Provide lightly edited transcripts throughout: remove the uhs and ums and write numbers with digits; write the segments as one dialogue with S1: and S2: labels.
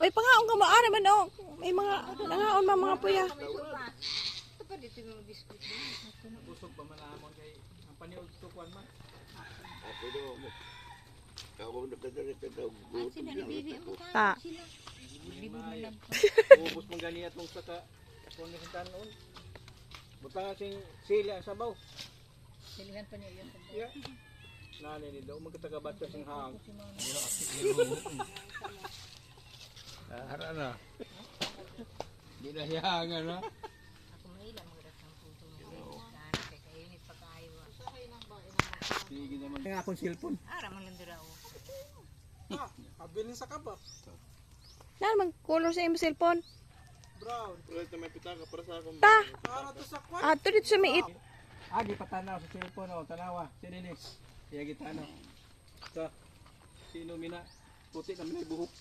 S1: Oy, pangaon ka maara man o. May mga nangaon mga puya.
S2: Busog pa man amon kay ang paniog tukuan man.
S3: Ako do mo. Ako na kadali ka daw.
S1: Ta.
S2: Ubos man gani atong saka kung nisintan noon. Butang sing sili ang sabaw.
S4: Silihan pa niya yun.
S2: Yeah. Nani ni daw magkatagabat ka sing hang. Hara na. Di na hiyangan na.
S4: Ako mahilang magadak ng puto mo. Kaya kayo ni pagkayo.
S2: Sige naman. Ang akong cellphone.
S4: Ara man lang dira o.
S2: Abilin sa kaba.
S1: Nan man color sa imong cellphone.
S2: Brown.
S3: Wala ta may pitaka para sa akong.
S1: Ta.
S2: Para to sa kwan.
S1: Ato dito sa miit.
S2: Di patanaw sa cellphone o. Tanawa. Sininis. Kaya gitano. So, sino mina? Puti kami na buhok.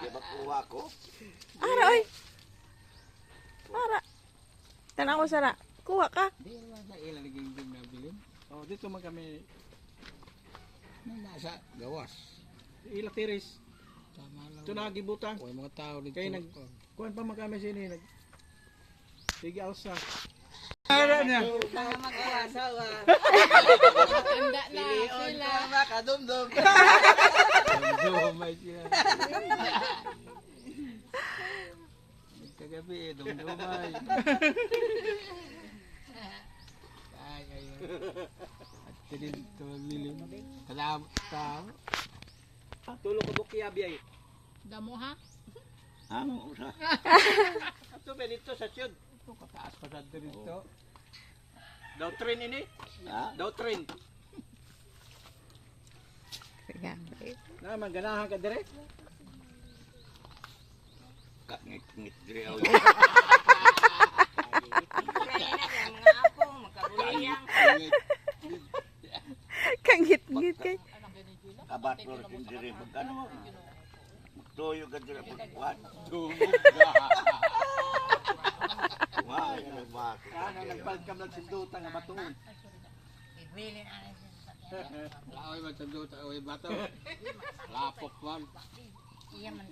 S3: Di ba kuha ko?
S1: Ara oy. Ara. Tanaw sara. Kuha ka.
S2: Di naman sa ilan naging game na bilin. Oh, dito man kami
S5: Nasa gawas.
S2: ila tiris.
S5: Tama lang.
S2: Ito nagibutang.
S5: May mga tao dito.
S2: Kaya kuan pa man kami sini nag. Sige alsa. Ara na.
S4: Mga mag-asawa. Handa na sila.
S3: Makadumdum.
S2: Dumay siya. Kagabi dumdumay.
S5: Ay, ayun. At dito, bilin. Salamat tao.
S2: Tulo ko bukiya biyay.
S4: Damo ha?
S3: Amo usa.
S2: Ato ba dito sa siyod?
S5: Ito, kataas pa sa dito.
S2: Daw train ini.
S3: Ha?
S2: Daw train.
S1: Sige.
S2: Na mangganahan ka dire.
S3: Kangit-ngit dire ako.
S4: Mga apo, magkaguliyang.
S1: Kangit-ngit kay.
S3: Kabat mo rin dire. Magkano mo? Magtuyo ka dire. Pagkuhan. Wow, yan ang bata.
S2: Kana nagbalkam lang sindutan nga matuon.
S4: Ibili na rin siya.
S5: Laway man sa duta, away bato. Lapok man.
S4: Iya man